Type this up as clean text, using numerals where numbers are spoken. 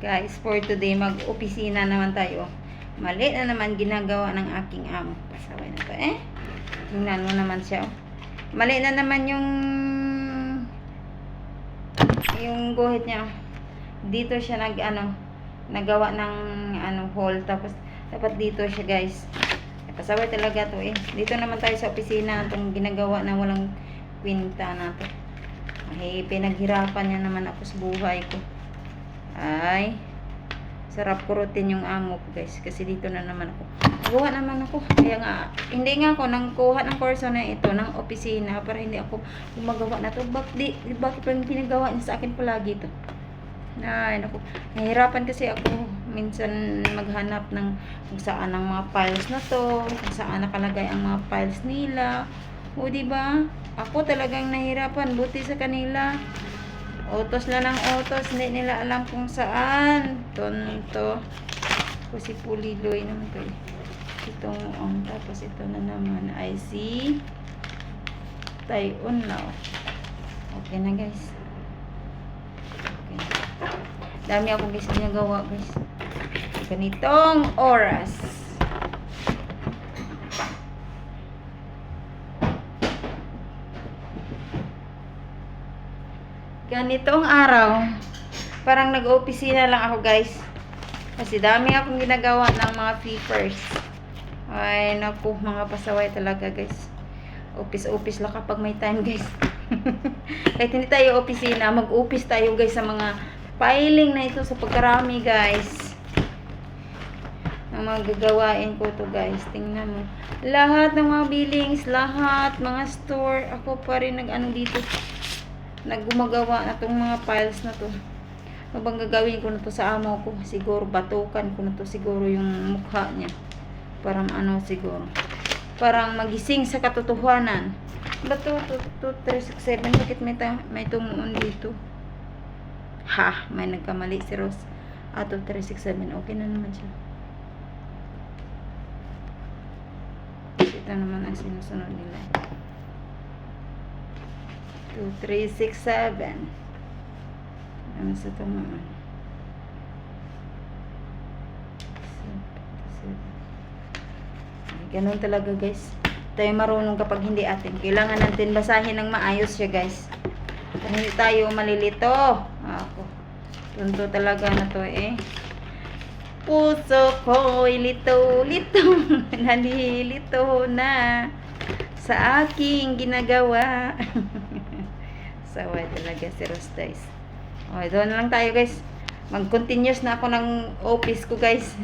Guys, for today, mag-opisina naman tayo. Mali na naman ginagawa ng aking amo. Pasaway na to eh. Tingnan mo naman siya. Mali na naman yung guhit niya. Dito siya nagawa ng hole. Tapos, dapat dito siya guys. Pasaway talaga to eh. Dito naman tayo sa opisina. Itong ginagawa na walang kwinta na to. Ay, pinaghirapan niya naman ako sa buhay ko. Ay, sarap kurutin yung amo ko guys. Kasi dito na naman ako. Gawa naman ako. Kaya nga, hindi nga ako nang kuha ng kurso na ito, ng opisina, para hindi ako gumagawa na to. Bakit pa yung pinagawa niya sa akin palagi to? Ay, naku. Nahihirapan kasi ako minsan maghanap ng kung saan ang mga files na to, kung saan nakalagay ang mga files nila. O, diba? Ako talagang nahihirapan. Buti sa kanila. Utos lang ng utos. Hindi nila alam kung saan. Tonto. Kasi puliloy naman to eh. Itong tapos ito na naman ay si Tayon Lao. Okay na guys. Okay. Dami akong guys ginagawa guys. Ganitong oras. Ganitong araw, parang nag-opisina lang ako guys. Kasi dami akong ginagawa ng mga papers. Ay, naku, mga pasaway talaga guys. Office lang kapag may time guys. Kahit hindi tayo opisina, mag-office tayo guys sa mga filing na ito sa pagkarami guys. Ang mga gagawain ko to guys. Tingnan mo. Lahat ng mga billings, lahat, mga store, ako pa rin dito. Naggumagawa na tong mga files na to. Ano bang gagawin ko na to sa amo ko? Siguro batukan ko na to siguro yung mukha niya. Parang siguro. Parang magising sa katotohanan. Bato, 367. Bakit may tumuon dito? Ha, may nagkamali si Rose. 367. Okay na naman siya. Ito naman ang sinusunod nila. 2367. Ano sa ito naman? 77. Ganun talaga guys. Tayo marunong kapag hindi atin. Kailangan natin basahin ng maayos siya guys. Kung hindi tayo malilito. Ako. Tunto talaga na to eh. Puso ko'y lito-lito. Nalilito na sa aking ginagawa. Saway talaga si Rose guys. Okay, doon lang tayo guys. Mag-continuous na ako ng office ko guys.